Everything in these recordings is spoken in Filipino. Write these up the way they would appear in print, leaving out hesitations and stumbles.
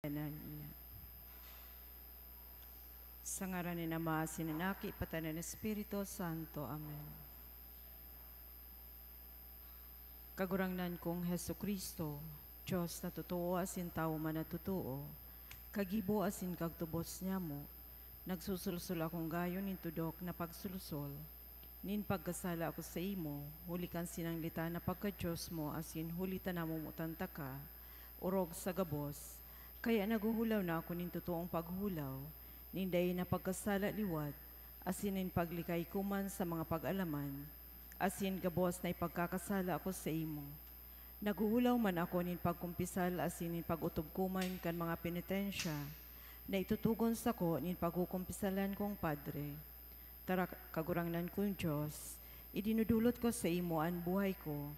niya. Sa ngaran ni Ama, Sinanaki, Patanan ng Espiritu Santo. Amen. Kagurangnan kong Heso Kristo, Diyos na totoo asin tao man na totoo, kagibo asin kagtubos niya mo, nagsusulsul akong gayon nin tudok na pagsulusol, nin pagkasala ako sa imo, hulikan sinanglita na pagka-Diyos mo asin hulitan na mumutanta ka, urog sa gabos, kaya naguhulaw na ako nin totoong paghulaw, ninday na pagkasala liwat, asin nin paglikay kuman sa mga pag-alaman, asin gabos na ipagkakasala ako sa imo. Naguhulaw man ako nin pagkumpisal asin nin pag-utob kuman kan mga penitensya, na itutugon sa ko nin pagkukumpisalan kong Padre. Tara kagurangnan kong Diyos, idinudulot ko sa imo ang buhay ko,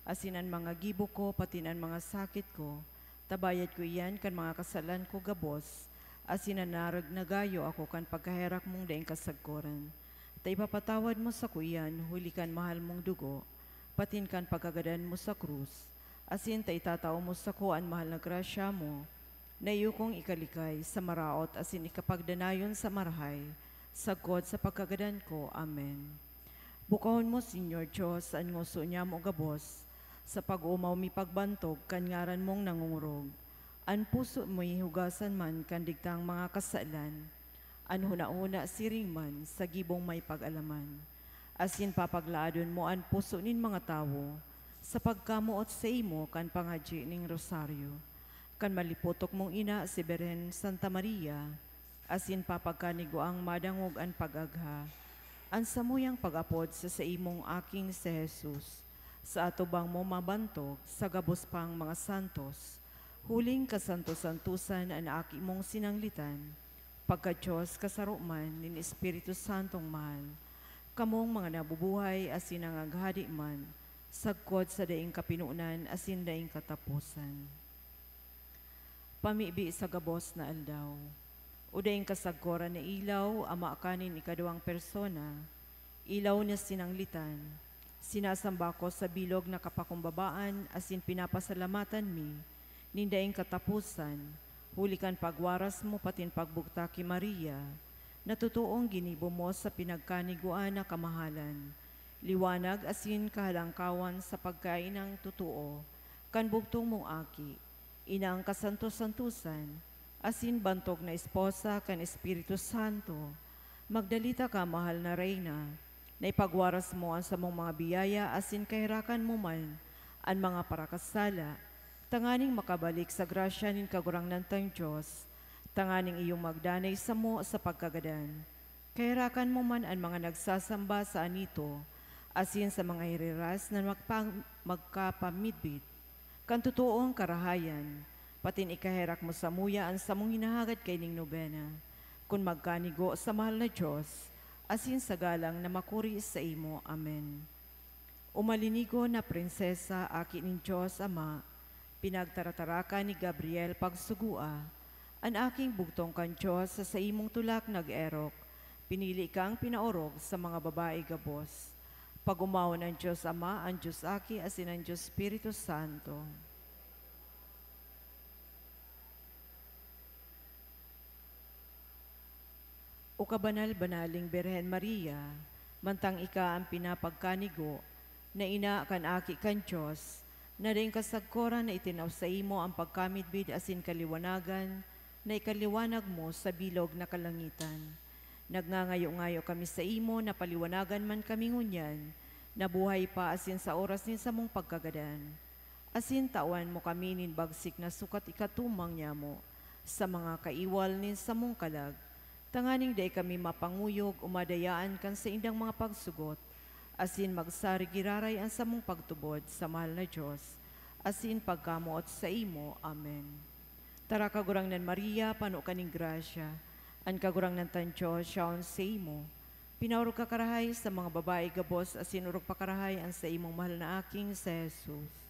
asin ang mga gibo ko pati ang mga sakit ko, tabayad ko iyan kan mga kasalan ko gabos, asin nanarag nagayo ako kan pagkaherak mong daing kasagkoran. Ta ipapatawad mo sa kuyan, hulikan mahal mong dugo, patin kan pagkagadan mo sa krus, asin ta itatao mo sa kuan mahal na grasya mo, na iyo kong ikalikay sa maraot asin ikapagdanayon sa marhay, sagkod sa pagkagadan ko. Amen. Bukahon mo, Senyor Diyos, ang nguso niya mo gabos, sa pag-umaw mi pagbantog, kanyaran mong nangungurog. An puso mo'y hugasan man kandigtang mga kasalan, an huna-una siring man sa gibong may pag-alaman. Asin papaglaadon mo an puso nin mga tawo, sa pagkamuot sa imo kan pangadji ning rosaryo. Kan maliputok mong ina si Beren Santa Maria, asin papagkanigo ang madangog an pag-agha. An samuyang pag-apod sa imong aking si Jesus, sa atubang mo mabantog sa gabos pang mga santos, huling kasanto-santusan ang aki mong sinanglitan, pagka-Diyos kasaruman nin Espiritu Santong mahal, kamong mga nabubuhay asin ang aghadi man, sagkod sa daing kapinunan asin daing katapusan. Pamibi sa gabos na aldaw, o daing kasagkoran na ilaw, ama kanin ikaduang persona, ilaw na sinanglitan, sinasamba ko sa bilog na kapakumbabaan asin pinapasalamatan mi, nindaing katapusan, hulikan pagwaras mo patin pagbukta ki Maria, na totoong ginibo mo sa pinagkaniguan na kamahalan, liwanag asin kahalangkawan sa pagkain ng totoo, kan bugtong mong aki, inang kasantos-santusan, asin bantog na esposa kan Espiritu Santo, magdalita ka mahal na Reyna, na ipagwaras mo ang samong mga biyaya asin kahirakan mo man ang mga parakasala, tanganing makabalik sa grasya nin kagurangnan tang Diyos, tanganing iyong magdanay sa mo sa pagkagadan. Kahirakan mo man ang mga nagsasamba sa anito, asin sa mga hiriras na magkapamidbit, kan totoong karahayan, patin ikaherak mo sa muya ang samong hinahagad kay ning nobena, kung magkanigo sa mahal na Diyos, asin sa galang na makuri sa imo. Amen. Umalinigo na prinsesa, aki ning Diyos Ama, pinagtarataraka ni Gabriel pagsugua, ang aking bugtong kan Diyos sa imong tulak nag-erok, pinili kang pinaorog sa mga babae gabos. Pag-umaw ng Diyos Ama, ang Diyos Aki, asin ang Diyos Espiritu Santo. O kabanal-banaling Birhen Maria, mantang ika ang pinapagkanigo, na ina kan aki kan Diyos, na rin kasagkoran na itinaw sa imo ang pagkamidbid asin kaliwanagan, na ikaliwanag mo sa bilog na kalangitan. Nagngangayo-ngayo kami sa imo, na paliwanagan man kami ngunyan, na buhay pa asin sa oras nin sa mong pagkagadan. Asin tawan mo kami nin bagsik na sukat ikatumang niya mo, sa mga kaiwal nin sa mong kalag, tanganing day kami mapanguyog, umadayaan kan sa indang mga pagsugot, asin magsarigiraray ang samong pagtubod sa mahal na Diyos, asin pagkamuot sa imo. Amen. Tara kagurangnan Maria, pano kaning grasya, ang kagurangnan tan Diyos, siyaon sa imo, pinaurog kakarahay sa mga babae gabos, asin urog pakarahay ang sa imong mahal na aking si Jesus.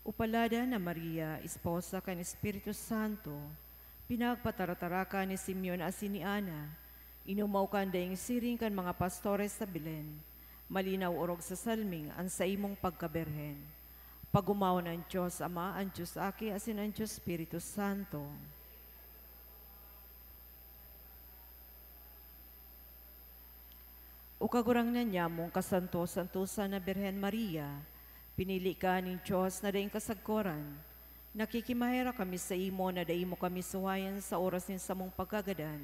Upalada na Maria, esposa kan Espiritu Santo, pinagpatarataraka ni Simeon asin ni Ana, inumaw kan daing siring kan mga pastores sa Belen, Malinaw orog sa salming ang sa imong pagkaberhen. Pagumaw ng Diyos Ama, ang Diyos Aki, asin ang Diyos Espiritu Santo. O kagurang na niya mong kasanto-santosa na Birhen Maria, pinili ka ng Diyos na daing kasagkoran. Nakikimahera kami sa imo na daing mo kami suwayan sa oras ng samong pagkagadan,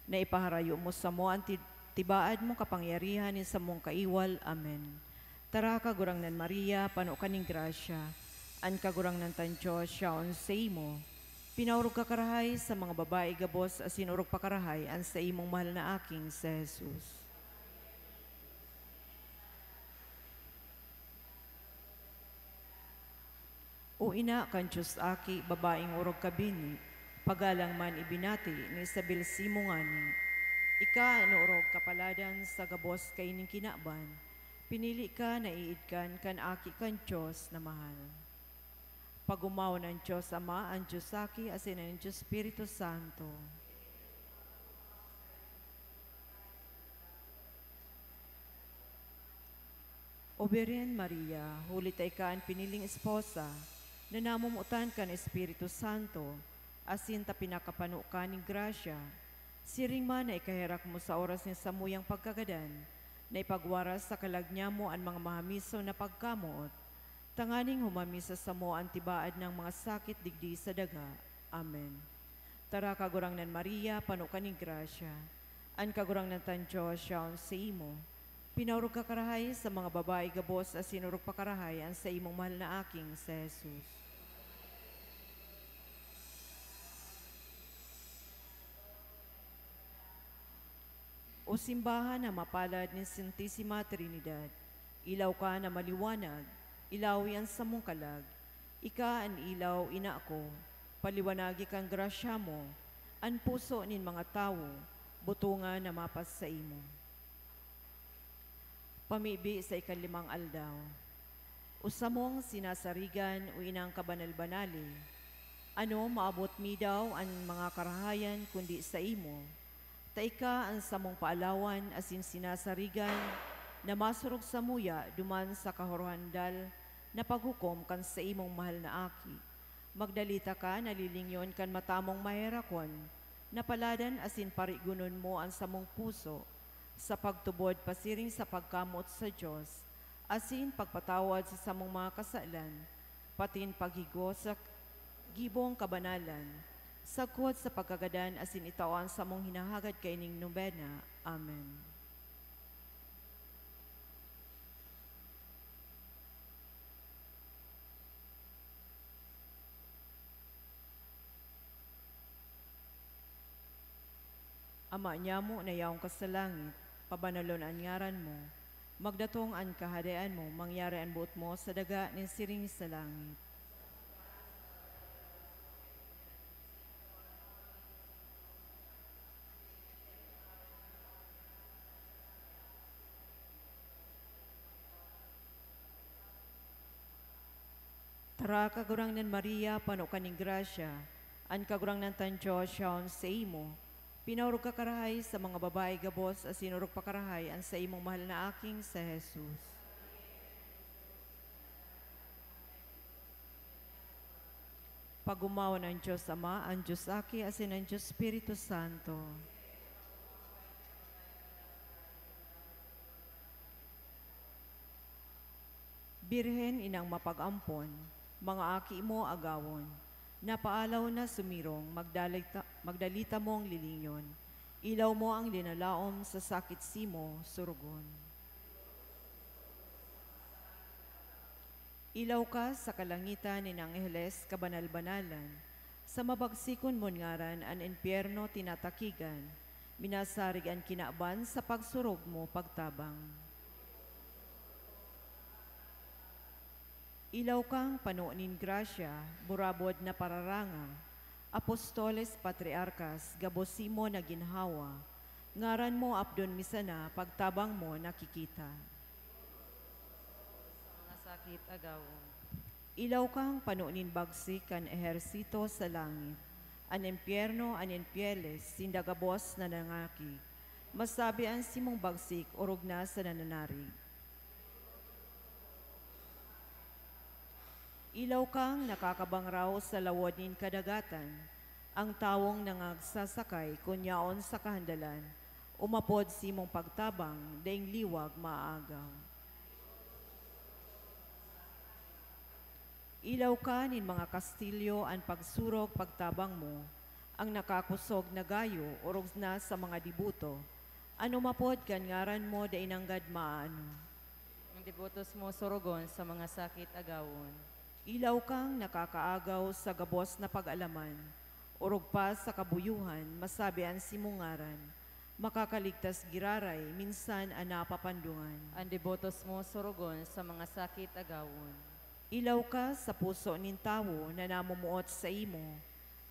na ipaharayo mo sa mo ang tibaad mong kapangyarihan ni sa mong kaiwal. Amen. Tara kagurang nan Maria, pano kaning grasya, an kagurang nan Diyos siyaon sa imo. Pinaurog ka karahay sa mga babae gabos as sinurog pa karahay an sa imong mahal na aking sa Jesus. O ina kan Diyos Aki, babaeng urog kabini, pagalang man ibinati ni Isabel Simongani. Ika ano urog kapaladan sa gabos kay ning kinaban, pinili ka na iidkan kan Aki kan Diyos na mahal. Pagumaw ng Diyos Ama, ang Diyos Aki, asin ang Diyos Espiritu Santo. O Birhen Maria, hulit ay ka ang piniling esposa, na namumutan ka ng Espiritu Santo, asin ta pinakapano ka ng grasya, siring man na ikahirak mo sa oras ng samuyang pagkagadan, na ipagwaras sa kalagnya mo ang mga mahamiso na pagkamuot, tanganing humamisa sa mo ang tibaad ng mga sakit digdi sa daga. Amen. Tara kagurang nan Maria, pano ka ng grasya, an kagurang nan Diyos siyaon sa imo. Pinaurog ka karahay sa mga babae gabos as sinurog pa karahay ang sa imong mahal na aking sa Jesus. O simbahan na mapalad ni Santisima Trinidad, ilaw ka na maliwanag, ilaw yan sa mong kalag, ika an ilaw ina ako, paliwanagi kang grasya mo, an puso nin mga tao, butunga na mapas sa imo. Pamibi sa ikalimang aldaw, usamong sinasarigan o inang kabanal-banali, ano maabot mi daw ang mga karahayan kundi sa imo, taika ang samong paalawan asin sinasarigan na masurog sa muya duman sa kahorhandal na paghukom kan sa imong mahal na aki. Magdalita ka, nalilingyon kan matamong maherakon, napaladan asin parigunon mo ang samong puso, sa pagtubod pasiring sa pagkamot sa Diyos, asin pagpatawad sa samong mga kasalan, patin paghigo sa gibong kabanalan, sagkod sa pagkagadan asin itawan sa mong hinahagad kay ning nobena. Amen. Ama niya mo na yaong ka sa langit, pabanalon ang ngaran mo, magdatong ang kahadaan mo, mangyari ang buot mo sa daga ng siring sa langit. Tara kagurang nan Maria, pano kaning grasya, an kagurang nan Diyos siyaon sa imo, pinaurog ka karahay sa mga babae gabos as sinurog pa karahay ang sa imong mahal na aking sa Jesus. Pagumaw ng Diyos Ama, ang Diyos Aki, asin ang Diyos Espiritu Santo. Birhen inang mapag-ampon, mga aki mo agawon, napaalaw na sumirong, magdalita mo ang lilinyon. Ilaw mo ang linalaom sa sakit simo, surugon. Ilaw ka sa kalangitan ni Angheles kabanal-banalan, sa mabagsikon mon ngaran an impyerno tinatakigan, minasarig ang kinaban sa pagsurog mo pagtabang. Ilaw kang panunin grasya, burabod na pararanga, apostoles, patriarkas, gabosimo na ginhawa, ngaran mo apdon misana, pagtabang mo nakikita. Mga sakit agawon. Ilaw kang panunin bagsik kan ehersito sa langit, an impyerno, an infieles, sindagabos na nangaki, masabi ang simong bagsik, orog na sa nananarig. Ilaw kang nakakabangraw sa lawadin kadagatan, ang tawong nangagsasakay kunyaon sa kahandalan, umapod simong pagtabang, daing liwag maagaw. Ilaw ka nin mga kastilyo ang pagsurog pagtabang mo, ang nakakusog na gayo urog na sa mga dibuto, ano mapod kan ngaran mo da inanggad maano. Ang debotos mo sorogon sa mga sakit agawon. Ilaw kang nakakaagaw sa gabos na pag-alaman, urog pa sa kabuyuhan, masabian si mungaran, makakaligtas giraray, minsan anapapandungan. Ang debotos mo sorogon sa mga sakit agawon. Ilaw ka sa puso nin tawo na namumuot sa imo,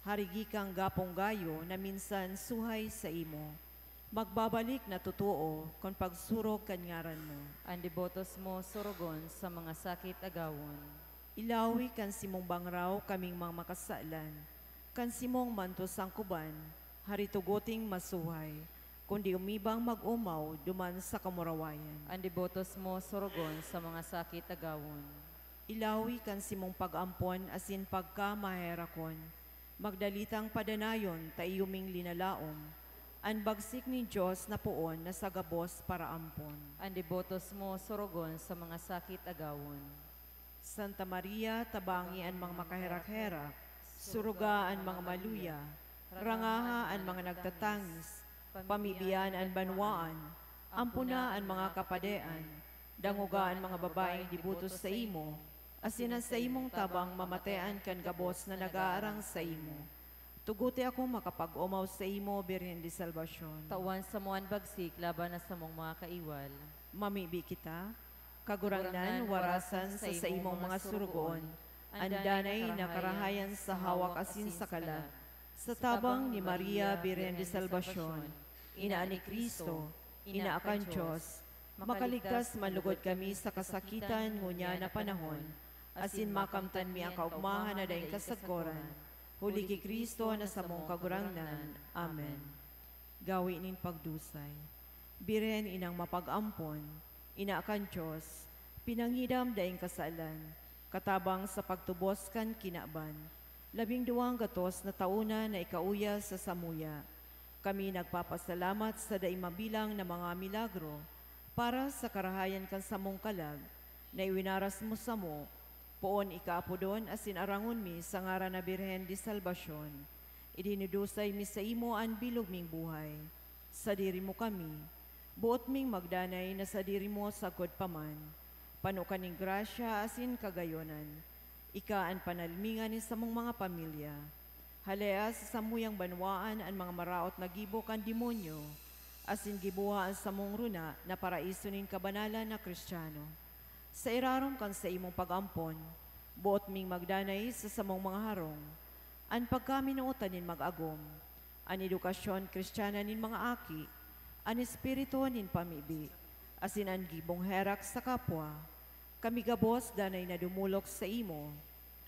harigi kang gapong gayo na minsan suhay sa imo, magbabalik na totoo kung pagsurog kanyaran mo. Ang debotos mo sorogon sa mga sakit agawon. Ilawi kan simong bangraw kaming mga makasalan, kan simong mantos ang kuban, haritugoting masuhay, kundi umibang mag-umaw duman sa kamurawayan. Ang debotos mo sorogon sa mga sakit agawon. Ilawi kan simong pag-ampon asin pagka maherakon, magdalitang padanayon taiyuming linalaom, an bagsik ni Diyos na poon na sa gabos para ampon. Ang debotos mo sorogon sa mga sakit agawon. Santa Maria, tabangi ang mga makaherak-herak, suruga ang mga maluya, rangaha ang mga nagtatangis, pamibiyan ang banwaan, ampuna ang mga kapadean, danguga ang mga babaeng dibutos sa imo, asinan sa imong tabang mamatean kan gabos na nagaarang sa imo. Tuguti ako makapag-umaw sa imo, Birhen de Salvacion. Tawan sa muan bagsik laban na sa mong mga kaiwal. Mamibi kita, kagurangnan warasan sa imong mga surugoon, andanay nakarahayan sa hawak asin sa kalag, sa tabang ni Maria Birhen de Salvacion, ina ni Kristo, ina akan Diyos, makaligtas manlugod kami sa kasakitan ngunya na panahon, asin makamtan mi ang kaugmahan na daing kasagkoran, huli ki Kristo na sa mong kagurangnan. Amen. Gawi nin pagdusay, Birhen inang mapag-ampon, ina akan Diyos, pinangidam daing kasalan, katabang sa pagtubos kan kinaban, 12 gatos na tauna na ikauya sa samuya. Kami nagpapasalamat sa daing mabilang na mga milagro, para sa karahayan kan samong kalag, na iwinaras mo sa mo, poon ikaapodon asin arangon mi sa ngaran na Birhen de Salvacion, idinudusay mi sa imo an bilog ming buhay, sa diri mo kami, buot ming magdanay na sa diri mo sagod paman, panukaning grasya asin kagayonan, ika an panalmingan ni sa mong mga pamilya, halea sa samuyang banwaan ang mga maraot na gibo kan demonyo, asin gibuha sa mong runa na paraiso nin kabanalan na Kristiyano. Sa irarom kan sa imong pag-ampon, buot ming magdanay sa samong mga harong, an pagkaminuotan nin mag-agom, an edukasyon Kristiyana nin mga aki, an espiritu nin pamibi, asin an gibong herak sa kapwa, kami gabos danay na dumulok sa imo,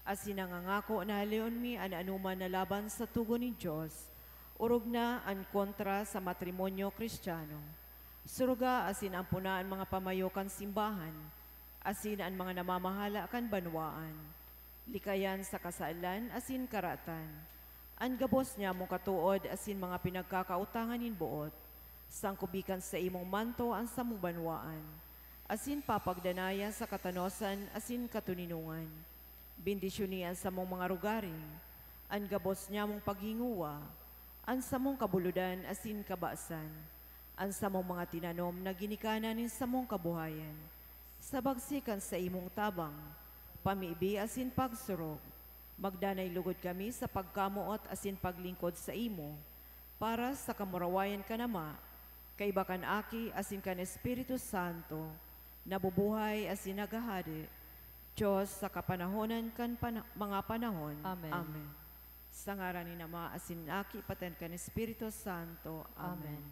asin nangangako na halion mi an anuman na laban sa tugon ni Diyos, urog na ang kontra sa matrimonyo Kristiyano. Suruga asin ang punaan mga pamayokan simbahan, asin ang mga namamahala kan banwaan, likayan sa kasalan asin karatan, ang gabos niya mong katuod asin mga pinagkakautangan nin buot, sangkubikan sa imong manto ang samong banwaan, asin papagdanaya sa katanosan asin katuninungan, bendisyonian sa mong mga rugarin, ang gabos niya mong paghinguwa, ang samong kabuludan asin kabasan, ang samong mga tinanom na ginikanan nin samong kabuhayan, sa bagsikan sa imong tabang, pamibi asin pagsurog, magdanay lugod kami sa pagkamuot asin paglingkod sa imo, para sa kamurawayan ka nama, kay bakan aki asin kan Espiritu Santo, nabubuhay asin nagahari, Diyos sa kapanahonan kan mga panahon. Amen. Amen. Sa ngaran ni Ama asin aki paten kan Espiritu Santo. Amen. Amen.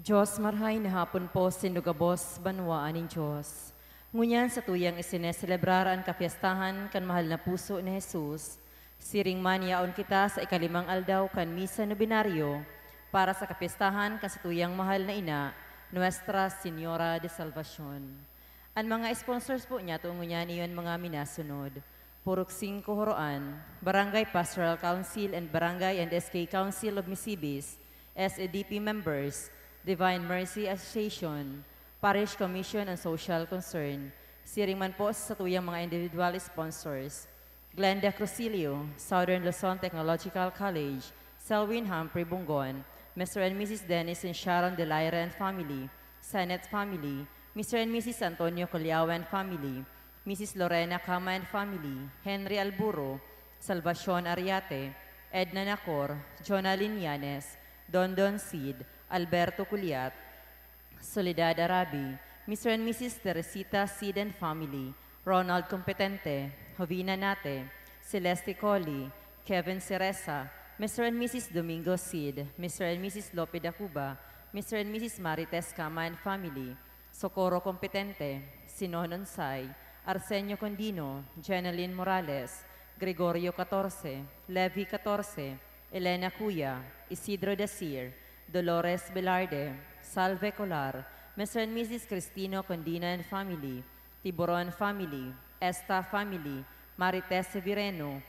Diyos marhay na hapon po sinugabos banwaan ng Diyos. Ngunyan sa tuyang isineselebrar ang kapiyastahan kan mahal na puso ni Jesus, siring man yaon kita sa ikalimang aldaw kan misa nobinaryo para sa kapiyastahan kan sa tuyang mahal na ina, Nuestra Señora de Salvacion. Ang mga sponsors po niya tungunyan iyon mga minasunod. Purok 5 Horoan, Barangay Pastoral Council and Barangay and SK Council of Misibis, SEDP members, Divine Mercy Association, Parish Commission on Social Concern, siring man po sa tuyang mga individual sponsors, Glenda Crucilio, Southern Luzon Technological College, Selwyn Humphrey Bungon, Mr. and Mrs. Dennis and Sharon Delaire and family, Senate family, Mr. and Mrs. Antonio Colyao and family, Mrs. Lorena Cama and family, Henry Alburo, Salvacion Ariate, Edna Nacor, Jonah Linianes, Dondon Cid, Alberto Culiat, Soledad Arabi, Mr. and Mrs. Teresita Cid and family, Ronald Competente, Jovina Nate, Celeste Colli, Kevin Ceresa, Mr. and Mrs. Domingo Cid, Mr. and Mrs. Lope da Cuba, Mr. and Mrs. Marites Cama and family, Socorro Competente, Sinonon Say, Arsenio Condino, Jeneline Morales, Gregorio 14, Levi 14, Elena Cuya, Isidro Dasir, Dolores Velarde, Salve Colar, Mr. and Mrs. Cristino Condina and family, Tiburon family, Esta family, Marites Severeno,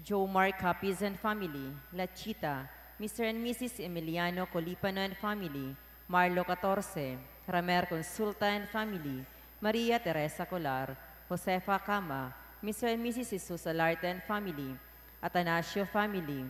Joe Mark Capiz and family, La Chita, Mr. and Mrs. Emiliano Colipano and family, Marlo 14, Ramer Consulta and family, Maria Teresa Colar, Josefa Cama, Mr. and Mrs. Jesus Alarte and family, Atanasio family,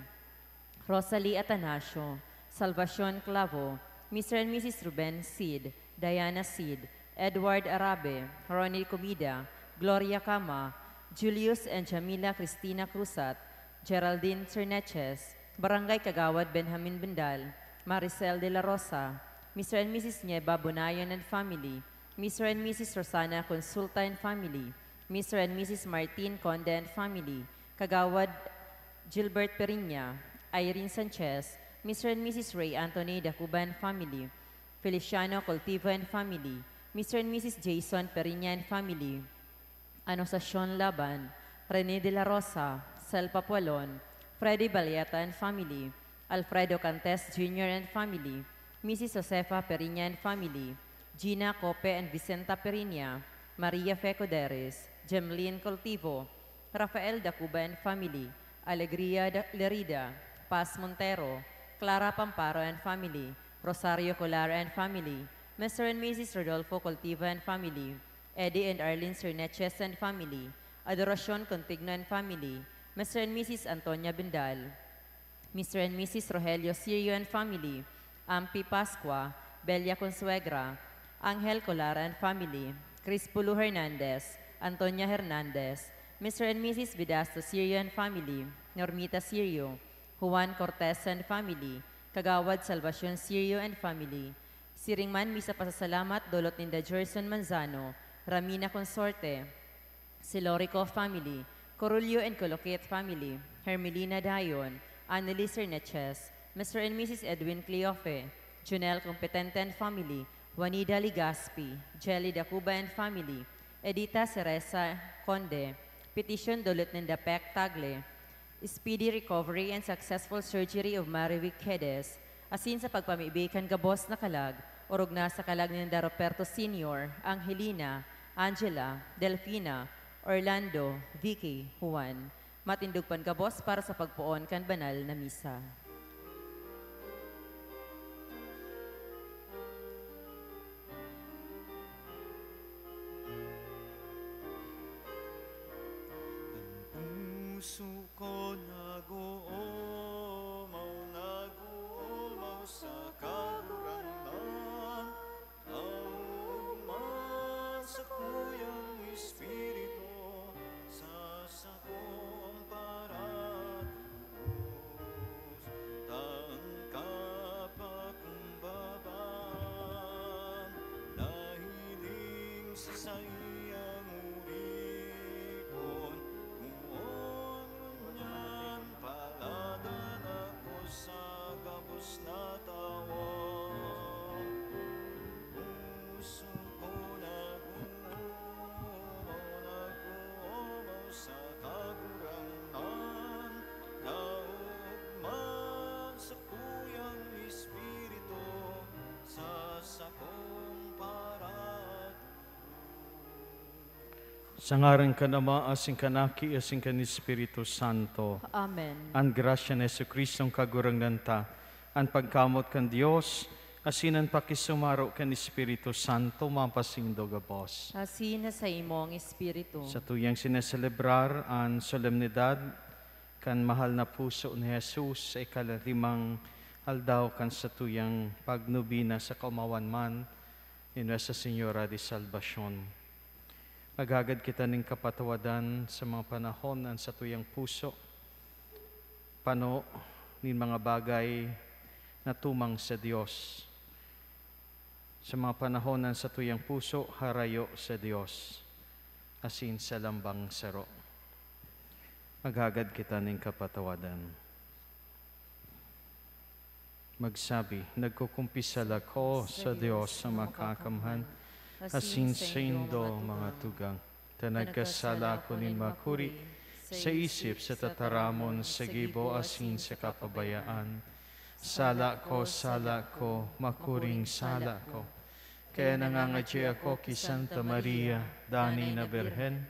Rosalie Atanasio, Salvacion Clavo, Mr. and Mrs. Ruben Cid, Diana Cid, Edward Arabe, Ronnie Comida, Gloria Cama, Julius and Jamila Cristina Cruzat, Geraldine Cerneches, Barangay Kagawad Benjamin Bendal, Maricel de la Rosa, Mr. and Mrs. Nieva Bonayon and family, Mr. and Mrs. Rosana Consulta and family, Mr. and Mrs. Martin Conde and family, Kagawad Gilbert Perinya, Irene Sanchez, Mr. and Mrs. Ray Anthony Dacuba and family, Feliciano Coltiva and family, Mr. and Mrs. Jason Perinya and family, Anunciacion Laban, Rene de la Rosa, Sel Papualon, Freddy Balieta and family, Alfredo Cantes Jr. and family, Mrs. Josefa Perinya and family, Gina Cope and Vicenta Perinya, Maria Fecoderes, Gemlin Coltivo, Rafael Dacuba and family, Alegria Lerida, Paz Montero, Clara Pamparo and family, Rosario Colar and family, Mr. and Mrs. Rodolfo Coltiva and family, Eddie and Arlene Cerneches and family, Adoracion Contigno and family, Mr. and Mrs. Antonia Bendal, Mr. and Mrs. Rogelio Sirio and family, Ampi Pascua, Belia Consuegra, Angel Colara and family, Chris Pulu Hernandez, Antonia Hernandez, Mr. and Mrs. Vidasto Sirio and family, Normita Sirio, Juan Cortez and family, Kagawad Salvacion Sirio and family, Siringman Misa Pasasalamat Dolot Ninda Jerson Manzano, Ramina Consorte, Silorico family, Corulio and Coloquet family, Hermelina Dayon, Annalise Cerneches, Mr. and Mrs. Edwin Cleofe, Junel Competente and family, Juanida Ligaspi, Jelly Dacuba and family, Edita Ceresa Conde, Petition Dolot Ninda Pek Tagle, speedy recovery and successful surgery of Marivic Quedes, asin sa pagpamibikan gabos na kalag, orog na sa kalag ni Roberto Sr., Angelina, Angela, Delfina, Orlando, Vicky, Juan. Matindog pan gabos para sa pagpuon kan banal na misa. Puso ko nag-uumaw sa kagurangnan, nauman sa kuyang espiritu, sa sakong paratubos, taan kapakumbaban, nahiling sa sayang uripon, ngunyan paladan ako sa gabos na tawon. Sa ngaran ka nama, asing kanaki, asing kan Espiritu Santo. Amen. Ang grasya ni Jesucristong kagurangnan ta, ang pagkamot kan Dios, asinan pakisumaro kan Espiritu Santo, mapasindo gabos. Asin na sa imo ang Espiritu. Sa tuyang sineselebrar ang solemnidad kan mahal na puso ni Jesus sa ikalimang aldaw kan sa tuyang pagnubina sa kaumawan man ni Nuestra Señora de Salvacion. Magagad kita ning kapatawadan sa mga panahon ang sa tuyang puso, pano ni mga bagay na tumang sa Dios. Sa mga panahon ang sa tuyang puso, harayo sa Dios, asin sa lambang saro. Magagad kita ning kapatawadan. Magsabi, nagkukumpisal ako sa Dios sa makakamhan, asin sa indo mga tugang, tanagkasala ko nin makuri, sa isip sa tataramon, sa gibo asin sa kapabayaan. Sala ko, makuring sala ko. Kaya nangangadya ako ki Santa Maria, Dani na Berhen,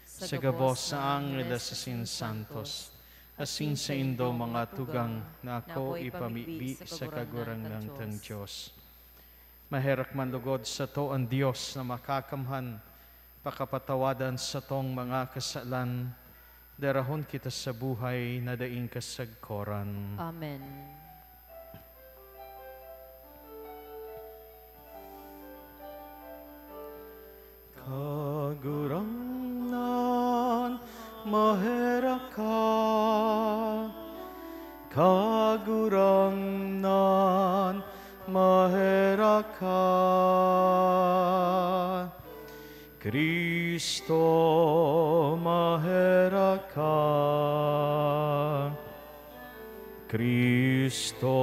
sa gabos sa angeles asin santos, asin sa indo mga tugang, na ako ipamibi sa kagurang ng tang Diyos. Maherak man lugod sa to ang Diyos na makakamhan, pakapatawadan sa tong mga kasalan, darahon kita sa buhay na daing kasagkoran. Amen. Kagurangnan, maherak ka, kagurangnan, maherak ka. Kristo, maherak ka. Kristo,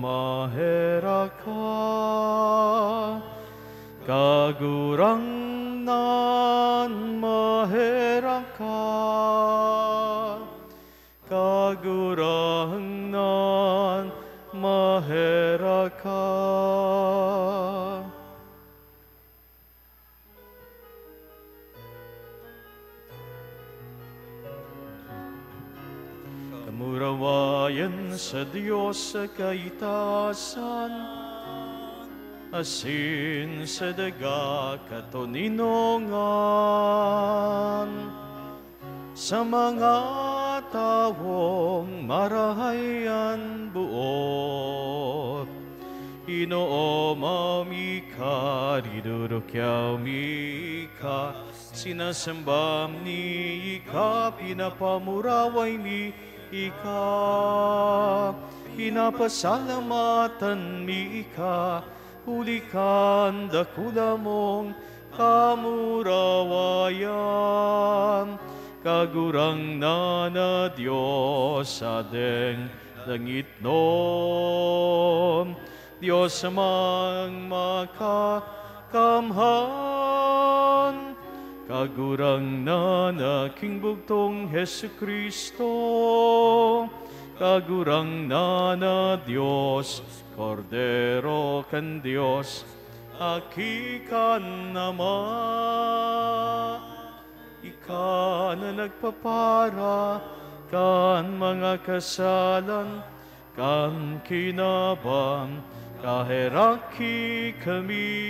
maherak ka. Kagurangnan, maherak ka. Kagurangnan, maherak ka. Kamurawayan sa Diyos sa kaitasan, asin sa daga katoninongan, sa mga tawong marahayan buot. Inoo mamika, ridurukyaw mika, sinasambam ni ika, pinapamuraway ni ika, pinapasalamatan ni ika, hulikan dakula mong kamurawayan. Kagurangnan na Diyos sa deng langit nom, Diyos amang makakamhan. Kagurangnan aking bugtong Jesucristo, kagurangnan na Diyos, Kordero kan Diyos, akikan naman. Ika na nagpapara kan mga kasalan, kan kinabang kaheraki kami.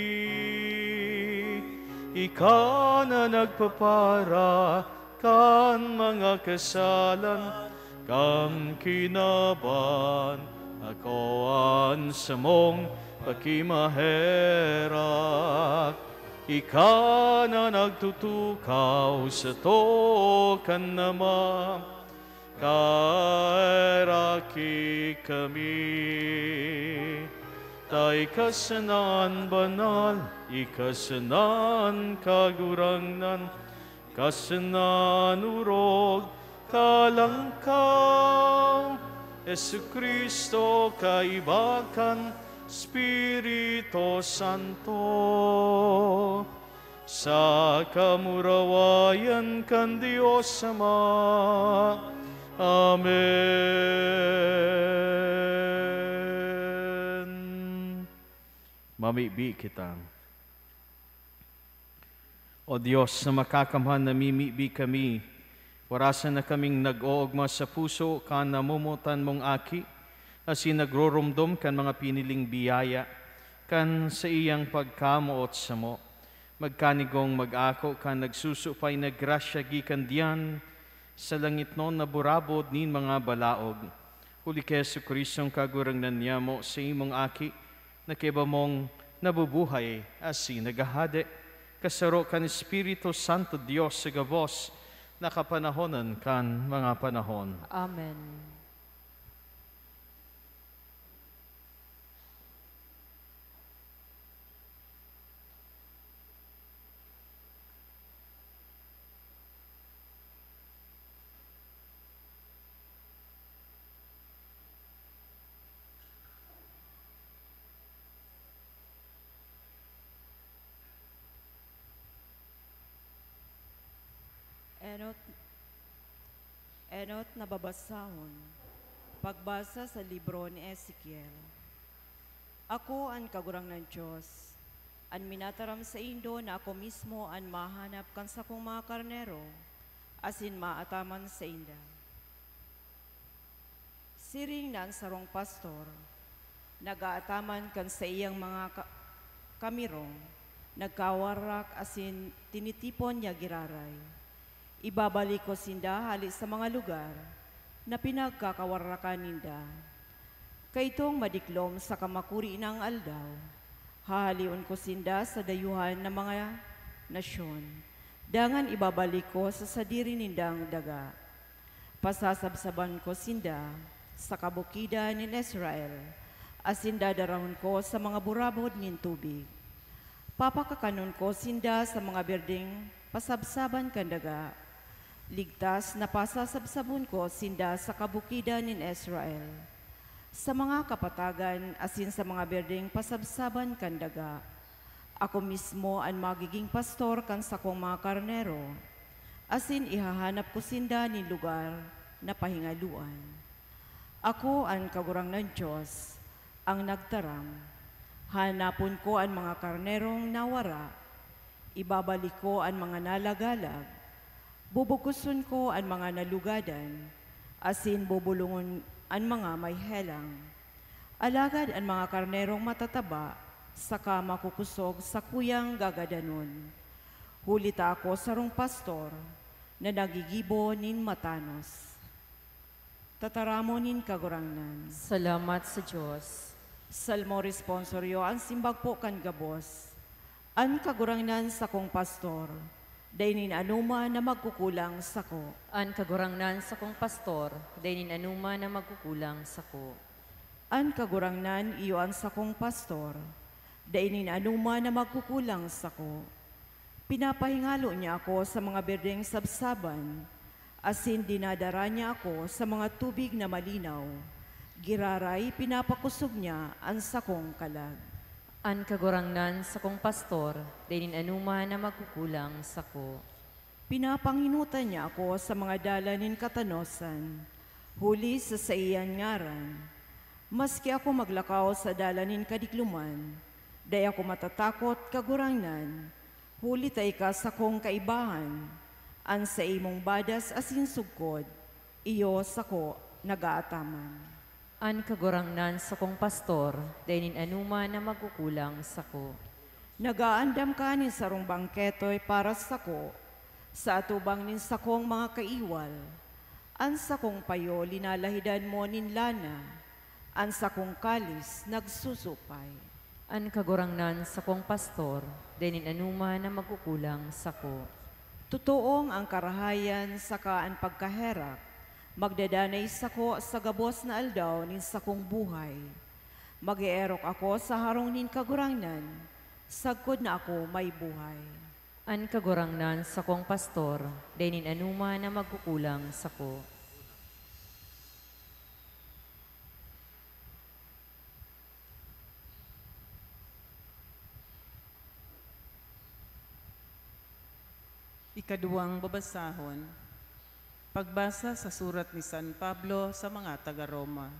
Ika na nagpapara kan mga kasalan, kan kinabang akoan sa mong pakimaherak. Ika na nagtutukaw sa tokan naman, kairaki kami. Tay kasanan banal, ikasanan kagurangnan, kasanan urog, kalangkaw. Jesucristo kaibakan, Espiritu Santo, sa kamurawayan kan Diyos Ama. Amen. Mamibi kita. O Diyos na makakamhan, namimibi kami. Warasan na kaming nag-oogma sa puso, kan namumutan mong aki, asin nagrorumdom kan mga piniling biyaya, kan sa iyang pagkamuot sa mo. Magkanigong mag-ako, kan nagsusupay na grasya gikan diyan, sa langit noon na burabod nin mga balaog. Huli kay Jesu Kristong kagurangnan niya mo sa imong aki, na kiba mong nabubuhay asin nagahade. Kasaro kan Espiritu Santo Dios sa gabos, nakapanahonan kan mga panahon. Amen. Enot na babasahon. Pagbasa sa libro ni Ezekiel. Ako ang kagurang ng Diyos, an minataram sa indo na ako mismo an mahanap kan sa kong mga karnero, asin maataman sa inda. Siring na ang sarong pastor, nagaataman kan sa iyang mga kamirong, nagkawarak asin tinitipon niya giraray. Ibabalik ko sinda hali sa mga lugar na pinagkakawarakan ninda. Kaitong madiklom sa kamakuri ng aldaw, hahaliun ko sinda sa dayuhan ng mga nasyon. Dangan ibabalik ko sa sadiri nindang daga. Pasasabsaban ko sinda sa kabukidan ni Israel, asin dadarahon ko sa mga burabod ng tubig. Papakakanon ko sinda sa mga berdeng pasabsaban kandaga. Ligtas na pasasabsabon ko sinda sa kabukidan ni Israel. Sa mga kapatagan asin sa mga berdeng pasabsaban kandaga. Ako mismo ang magiging pastor kan sa kong mga karnero. Asin ihahanap ko sinda ni lugar na pahingaluan. Ako ang kagurang ng Diyos, ang nagtaram. Hanapon ko ang mga karnerong nawara. Ibabalik ko ang mga nalagalag. Bubukusun ko ang mga nalugadan, asin bubulungon ang mga may helang. Alagad ang mga karnerong matataba, saka makukusog sa kuyang gagadanon. Hulita ako sarong pastor, na nagigibo nin matanos. Tataramo nin kagurangnan. Salamat sa Diyos. Salmo responsoryo, ang simbag po kan gabos. Ang kagurangnan sa kong pastor, daynin anuma na magkukulang sako. An kagurangnan sa kong pastor, daynin anuma na magkukulang sako. An kagurangnan iyoan sa kong pastor, daynin anuma na magkukulang sako. Pinapahingalo niya ako sa mga berdeng sabsaban, asin dinadara niya ako sa mga tubig na malinaw. Giraray pinapakusog niya ang sakong kalag. An kagurangnan sa kong pastor, daynin anuma na magkukulang sako. Pinapanginutan niya ako sa mga dalanin katanosan, huli sa iyan ngaran. Maski ako maglakaw sa dalanin kadikluman, day ako matatakot kagurangnan, huli tay ka sa kong kaibahan, an sa imong badas asin sugkod, iyo sako nagaataman. An kagurangnan sa kong pastor, daynin anuma na magkukulang sako. Nagaandam ka nin sarong bangketoy para sako, sa atubang nin sakong mga kaiwal. An sakong payo linalahidan mo nin lana, an sakong kalis nagsusupay. An kagurangnan sa kong pastor, daynin anuma na magkukulang sako. Tutoong ang karahayan saka ang pagkaherak, magdadanay sako sa gabos na aldaw nin sakong buhay. Mag-eerok ako sa harong nin kagurangnan, sagkod na ako may buhay. An kagurangnan sa kong pastor, daynin anuma na magkukulang sako. Ikaduwang babasahon. Pagbasa sa surat ni San Pablo sa mga taga-Roma.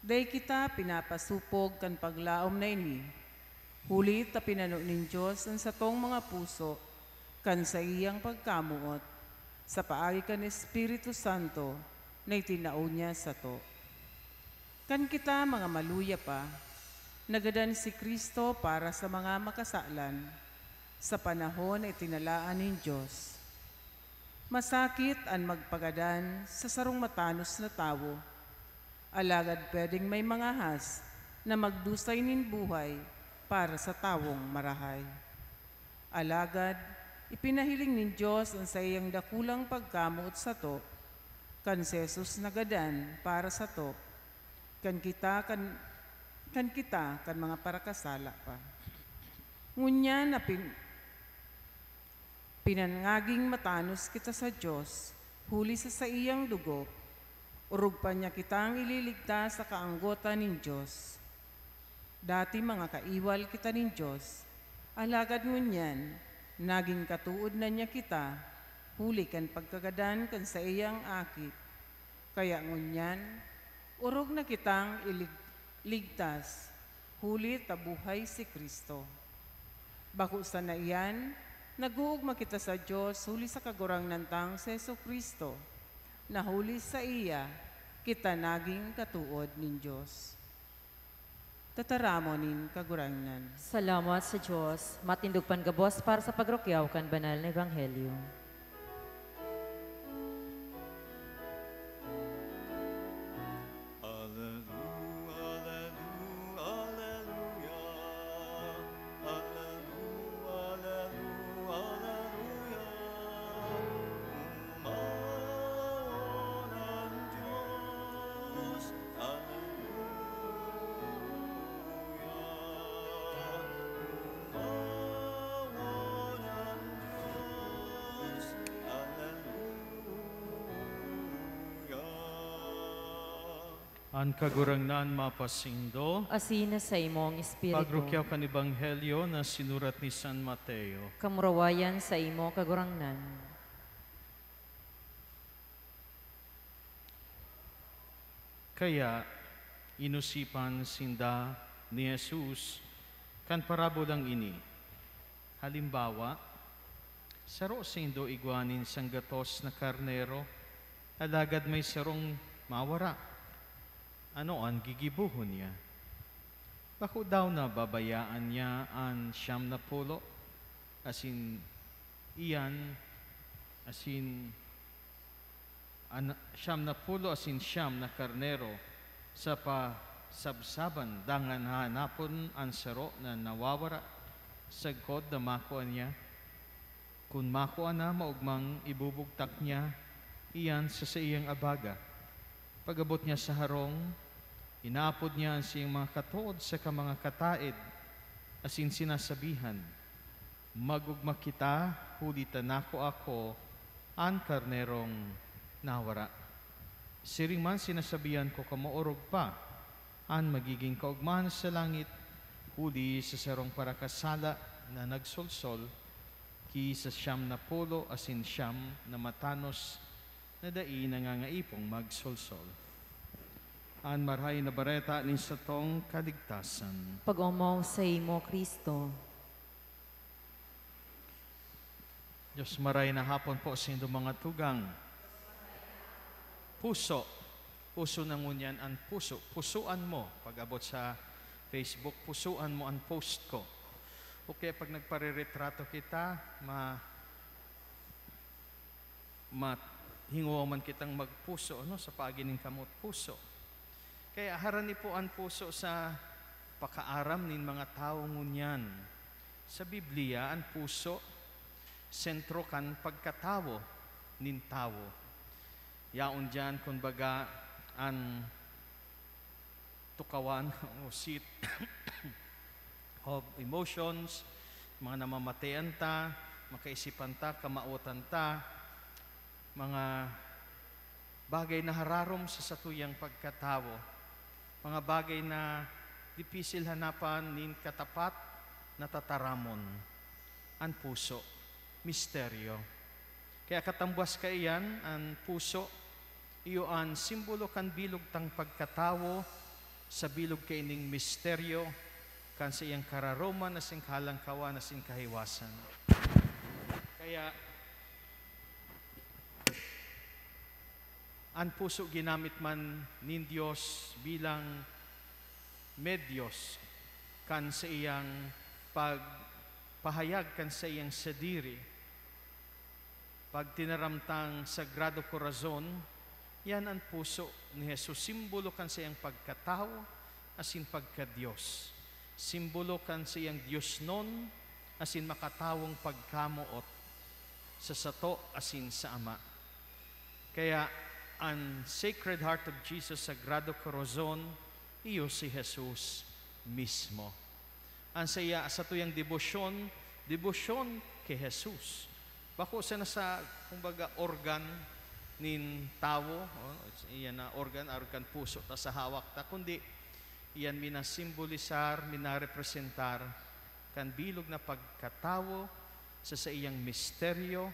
Day kita pinapasupog kan paglaom na ini, Huli ta pinano nin Diyos ang satong mga puso, kan sa iyang pagkamuot, sa paagi kan Espiritu Santo, na itinao niya sa to. Kan kita mga maluya pa, nagadan si Kristo para sa mga makasalan, sa panahon na itinalaan ng Diyos. Masakit ang magpagadan sa sarong matanos na tao, alagad pwedeng may mga has na magdusay nin buhay para sa tawong marahay. Alagad, ipinahiling nin Diyos ang sa iyang dakulang pagkamuot sa to, kan si Jesus nagadan para sa to, kan kita mga parakasala pa. Ngunya na pinangaging matanos kita sa Diyos, huli sa iyang dugo, urog pa niya kitang ililigtas sa kaanggota nin Diyos. Dati mga kaiwal kita nin Diyos, alagad ngunyan, naging katuod na niya kita, huli kan pagkagadan kan sa iyang akit. Kaya ngunyan, urog na kitang iligtas, huli tabuhay si Kristo. Bako sa na iyan, naguugma kita sa Diyos, huli sa kagurang nantang sa Yesu Kristo, na huli sa iya, kita naging katuod nin Diyos. Tataramonin kagurangnan. Salamat sa Diyos. Matindog pan gabos para sa pagrukyaw kan banal na Ebanghelyo. An kagurangnan mapasindo, Asina sa imong espiritu. pagrukyaw kan Ebanghelyo na sinurat ni San Mateo. Kamurawayan sa imo kagurangnan. Kaya inusipan sinda ni Jesus kan parabolang ini. Halimbawa, saro sindo iguanin sang gatos na karnero, alagad may sarong mawara. Ano ang gigibuhon niya? Bako daw na babayaan niya ang 70, asin iyan, asin 70 asin 9 na karnero sa pasabsaban dangan hanapon ang saro na nawawara sagkod na makuha niya. Kung makuha na maugmang ibubugtak niya iyan sa iyang abaga. Pagabot niya sa harong, inaapod niya ang siyang mga katuod sa mga kataid, asin sinasabihan, magugma kita, huli tanako ako, ang karnerong nawara. Siring man sinasabihan ko kamoorog pa, ang magiging kaugmahan sa langit, huli sa sarong parakasala na nagsolsol, ki sa 70 asin 9 na matanos na dai nangangaipong magsolsol. Ang marhay na bareta ni sa tong kaligtasan. Pag-umaw sa imo, Kristo. Diyos maray na hapon po sa inyong mga tugang. Puso. Puso na ngunyan ang puso. Pusuan mo. Pag-abot sa Facebook, pusuan mo ang post ko. Okay, pag nagpare-retrato kita, hinguwa man kitang magpuso sa pagining kamot puso. Kaya harani po ang puso sa pakaaram nin mga tao ngunyan. Sa Biblia, ang puso, sentro kan pagkatawo nin tao. Yaon dyan, kumbaga, ang tukawan o seat of emotions, mga namamatayan ta, makaisipan ta, kamautan ta, mga bagay na hararom sa satuyang pagkatawo, mga bagay na dipisil hanapan nin katapat na tataramon, ang puso, misteryo. Kaya katambuas ka iyan, ang puso, iyo ang simbolo kan bilog tang pagkatawo, sa bilog kaining misteryo, kan sa iyang kararoman na sing kalangkawan na sing kahiwasan. Kaya ang puso ginamit man nin Dios bilang medyos kan sa iyang pagpahayag kan sa iyang sadiri. Pag tinaramtang Sagrado Corazon, yan ang puso ni Jesus. Simbolo kan sa iyang pagkatao asin pagka-Diyos. Simbolo kan sa iyang Diyos non asin makatawong pagkamuot sa sato asin sa Ama. Kaya ang Sacred Heart of Jesus, Sagrado Corazon, iyo si Jesus mismo. Ang saya sa tuyang debosyon kay Jesus. Bako sa nasa, kumbaga, organ nin tao, iyan na organ puso ta sa hawak ta, kundi iyan minasimbolisar, minarepresentar kan bilog na pagkatao sa iyang misteryo,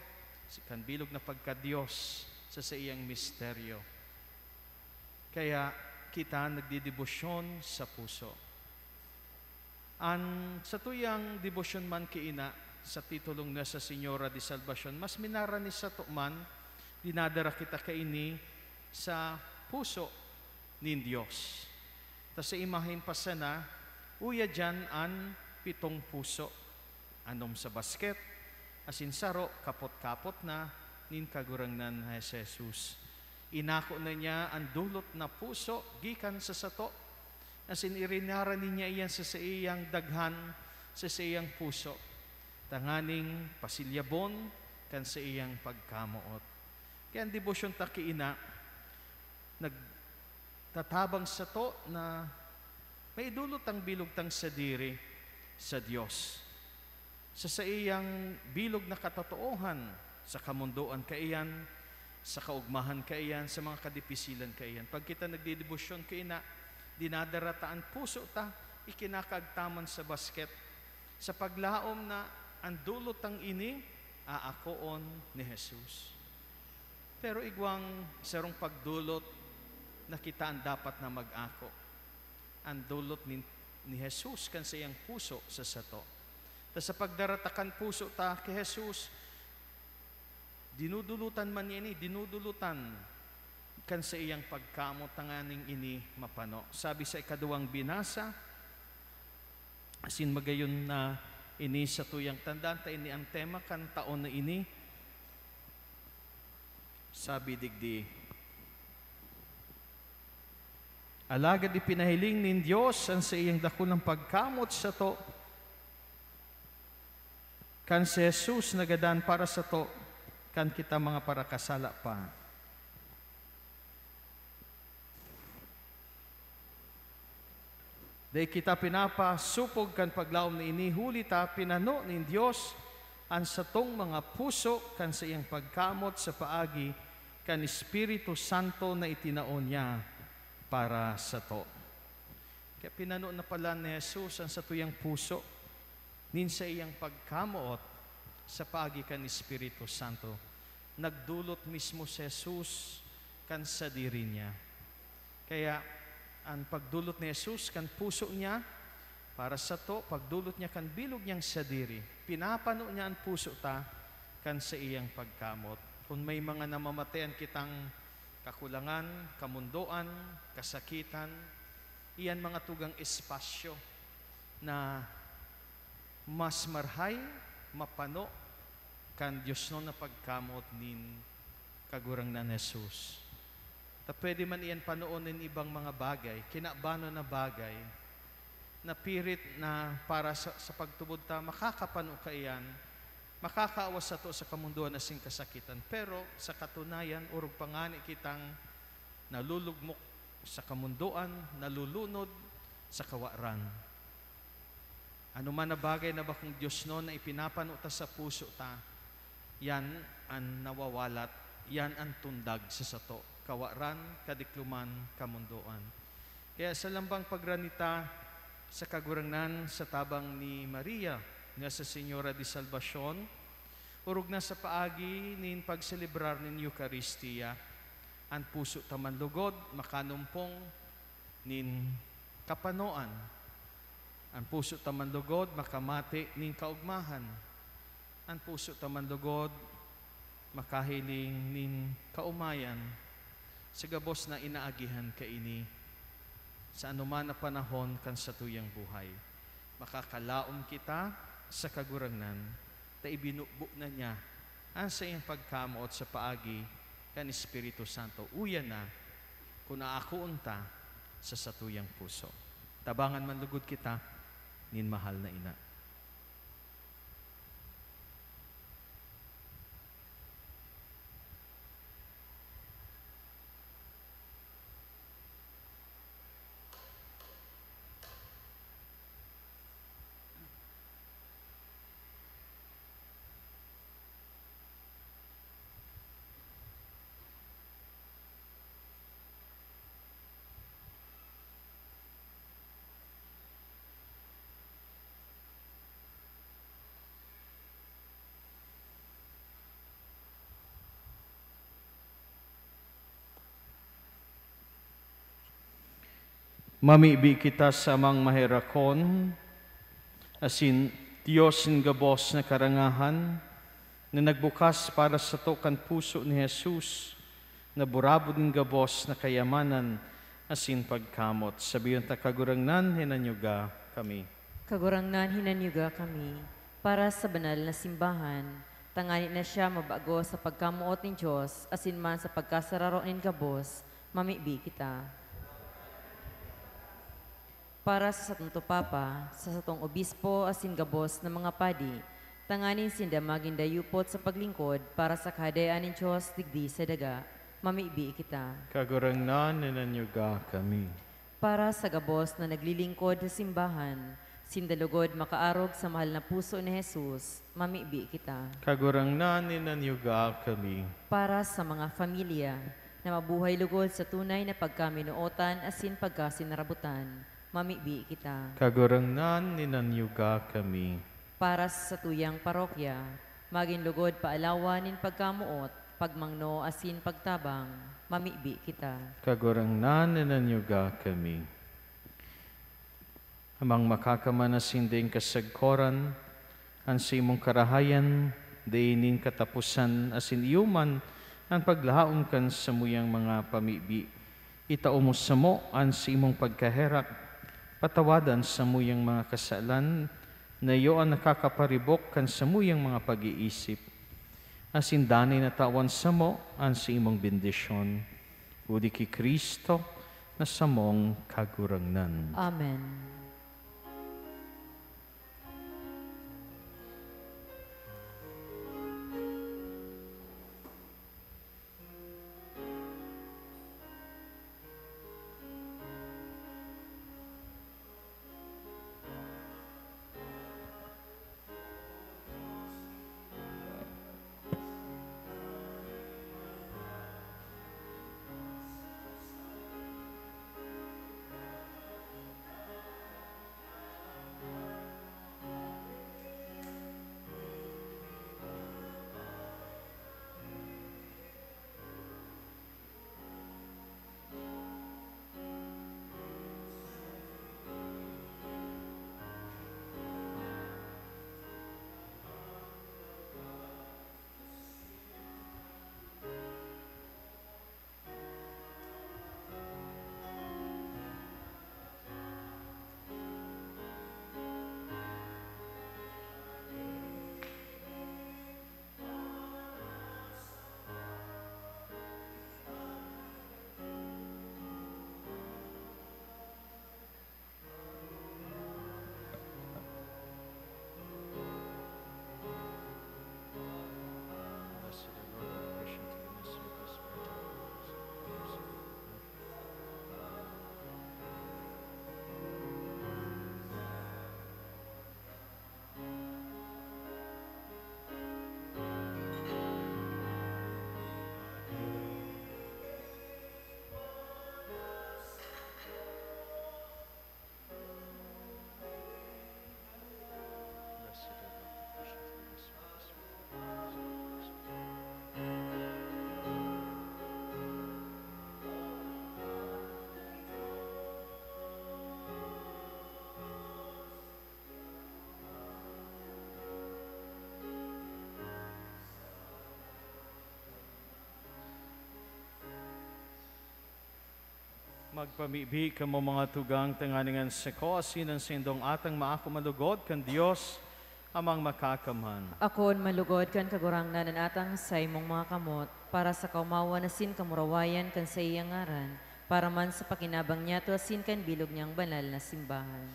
kan bilog na pagka-Diyos sa iyang misteryo. Kaya kita nagdidebosyon sa puso. Sa tuyang debosyon man kiina, sa titulong na sa Senyora de Salvacion, mas minaranis sa tuman, dinadara kita kaini sa puso nin Diyos. Ta sa imahin pa sana, uya dyan an 7 puso. Anom sa basket, asin saro, kapot-kapot na, nin kagurangnan na Jesus. Inako na niya ang dulot na puso, gikan sa sato, asin irinara niya iyan sa iyang daghan, sa iyang puso. Tanganing pasilyabon, kan sa iyang pagkamuot. Kaya ang debosyon takiina, nagtatabang sa to na may dulot ang bilog tang sadiri sa Diyos. Sa iyang bilog na katotoohan, sa kamundoan kaiyan, sa kaugmahan kaiyan, sa mga kadipisilan kaiyan. Pag kita nagdidebosyon kaina, dinadarataan puso ta, ikinakagtaman sa basket, sa paglaom na ang dulot ang ini, aakoon ni Jesus. Pero igwang sarong pagdulot na kita ang dapat na mag-ako. Ang dulot ni Jesus kan sa iyang puso sa sato. Ta sa pagdaratakan puso ta kay Jesus, dinudulutan man ini, dinudulutan kan sa iyang pagkamot tanganing ini mapano. Sabi sa ikaduwang binasa, asin magayon na ini sa tuyang tandaan, ta ini ang tema kan taon na ini. Sabi digdi, alagad ipinahiling nin Diyos ang sa iyang dakulang pagkamot sa to, kan si Jesus nagadaan para sa to, kan kita mga parakasala pa. Dahil kita pinapasupog kan paglaom ni ini, huli ta pinano ni Diyos ang satong mga puso kan sa iyang pagkamot sa paagi kan Espiritu Santo na itinaon niya para sa to. Kaya pinano na pala ni Jesus ang satuyang puso nin sa iyang pagkamot sa paagi kan Espiritu Santo. Nagdulot mismo si Jesus kan sa diri niya. Kaya ang pagdulot ni Jesus kan puso niya para sa to, pagdulot niya kan bilog niyang sadiri. Pinapano niya ang puso ta kan sa iyang pagkamot. Kung may mga namamatayan kitang kakulangan, kamundoan, kasakitan, iyan mga tugang espasyo na mas marhay, mapano kan Diyos no na pagkamot nin kagurang na Jesus. Ta pwede man iyan panoonin ibang mga bagay, kinabano na bagay, na pirit na para sa pagtubod ta, makakapano ka iyan, makakaawas sa to sa kamunduan na sing kasakitan. Pero sa katunayan, urog pangani kitang nalulugmok sa kamunduan, nalulunod sa kawaran. Ano man na bagay na bakong Diyos no na ipinapano ta sa puso ta, yan ang nawawalat, yan ang tundag sa sato. Kawaran, kadikluman, kamunduan. Kaya sa lambang pagranita sa kagurangnan sa tabang ni Maria nga sa Senyora de Salvacion, urog na sa paagi nin pagselebrar nin Eucharistia, ang puso taman lugod, makanumpong nin kapanoan, Ang puso tamandugod, makamati ning kaugmahan. Ang puso tamandugod, makahiling ning kaumayan. Sa gabos na inaagihan kaini, sa anuman na panahon kan sa tuyang buhay. Makakalaom kita sa kagurangnan, ta ibinukbo na niya ang sa iyang pagkamuot sa paagi kan Espiritu Santo. Uya na, kung ako unta sa satuyang puso. Tabangan man lugod kita, nin mahal na ina. Mamibi kita sa amang mahirakon, asin Diyos ng gabos na karangahan, na nagbukas para sa tokan puso ni Jesus, na burabod ng gabos na kayamanan, asin pagkamot. Sabiyon ta kagurangnan, hinanyuga kami. Kagurangnan hinanyuga kami, para sa banal na simbahan, tangani na siya mabago sa pagkamuot ng Diyos, asin man sa pagkasararo ng gabos, mamibi kita. Para sa satong Papa, sa satong obispo asin gabos ng mga padi, tanganin sinda maging dayupot sa paglingkod para sa kahadayaan ng Diyos digdi sa daga, mamibi kita. Kagurangnan, hinanyuga kami. Para sa gabos na naglilingkod sa simbahan, sindalugod makaarog sa mahal na puso ni Jesus, mamibi kita. Kagurangnan, hinanyuga kami. Para sa mga familia na mabuhay lugod sa tunay na pagkaminuotan asin pagkasinarabutan, mamibi kita. Kagurangnan, hinanyuga kami. Para sa tuyang parokya, maging lugod paalawan nin pagkamuot, pagmangno asin pagtabang, mamibi kita. Kagurangnan, hinanyuga kami. Amang makakamanas hinding kasagkoran, ang simong karahayan, dainin katapusan, asin iyuman, ang paglahaon kan sa muyang mga pamibi. Itaumos sa mo, ang simong pagkaherak, patawadan sa muyang mga kasalan, na iyo ang nakakaparibok kan sa muyang mga pag-iisip. Asin danay na tawan sa mo, ang simong bendisyon. Udi ki Kristo, na samong kagurangnan. Amen. Magpamibi ka mo mga tugang tanganingan sa ko, asinan sindong atang maako malugod kan Dios amang makakamhan. Akon malugod kan kagurangnan ng atang sa imong mga kamot, para sa kaumawa na sin kamurawayan kan sa iyang ngaran, para man sa pakinabang niya to asin kan bilog niyang banal na simbahan.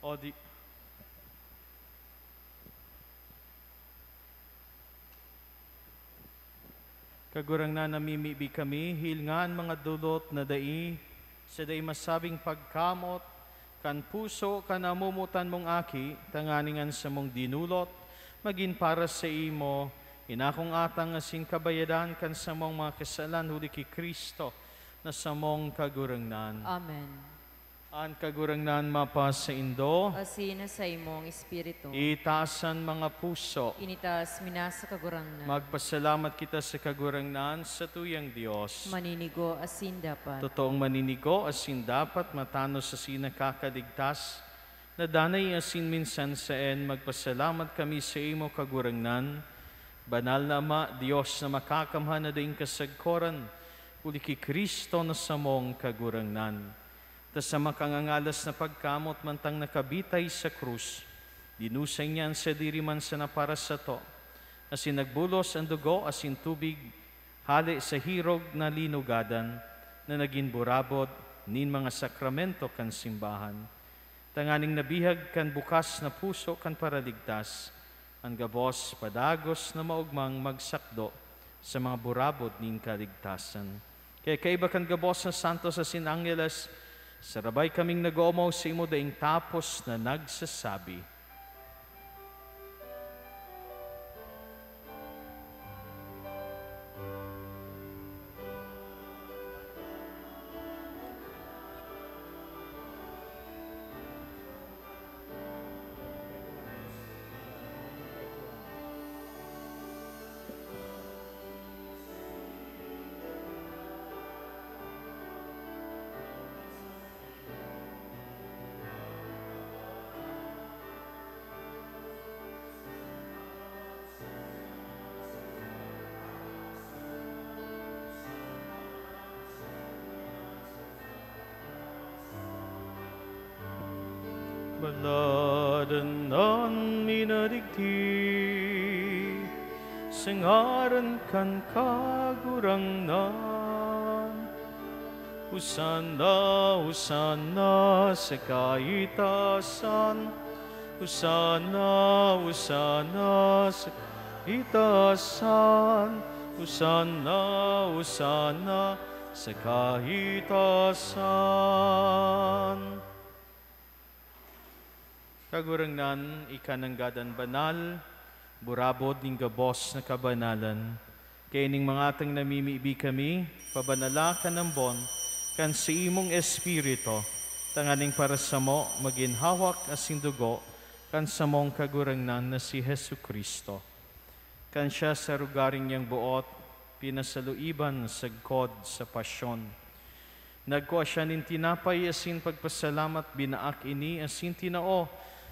O di... Kagurang na namimibi kami, hilngan mga dulot na dai, sa dai masabing pagkamot, kan puso, kan namumutan mong aki, tanganingan sa mong dinulot, maging para sa imo, inakong atang asin kabayadan kan sa mong mga kasalan, huli ki Kristo, na sa mong kagurangnan. Amen. Ang kagurangnan mapa sa indo, Asin sa imong espiritu. itaasan mga puso, Initas minasa kagurangnan. magpasalamat kita sa kagurangnan sa tuyang Diyos. Maninigo asin dapat. Totoong maninigo asin dapat matano sa sinakakaligtas, na danay asin minsan saen magpasalamat kami sa imo kagurangnan. Banal na Ama, Diyos na makakamhan na daing kasagkoran, uli ki Kristo na samong kagurangnan. Ta sa makangangalas na pagkamot mantang nakabitay sa krus, dinusay niyan sa diriman sa napara sa to, asin nagbulos ang dugo asin tubig, hali sa hirog na linugadan, na naging burabot nin mga sakramento kan simbahan. Tanganing nabihag kan bukas na puso kan paraligtas, ang gabos padagos na maugmang magsakdo sa mga burabot nin kaligtasan. Kaya kaiba kan gabos na santos asin angeles, sarabay kaming nag-oomaw sa imo daing tapos na nagsasabi, Baladan nan minadigti, sengaran kan kagurangnan. Husana, husana sa kaitasan, husana, husana sa kaitasan, husana, husana sa kaitasan. Kagurangnan, ikananggadan banal, burabod ning gabos na kabanalan. Kaya ning mga atang namimibi kami, pabanala ka ng bon, kan si imong espiritu, tanganing para sa mo, maginhawak asin dugo, kan sa mong kagurangnan na si Hesu Kristo. Kan siya sa rugaring niyang buot, pinasaluiban sagkod sa pasyon. Nagkuha siya nin tinapay asin pagpasalamat binaak ini asin tinao,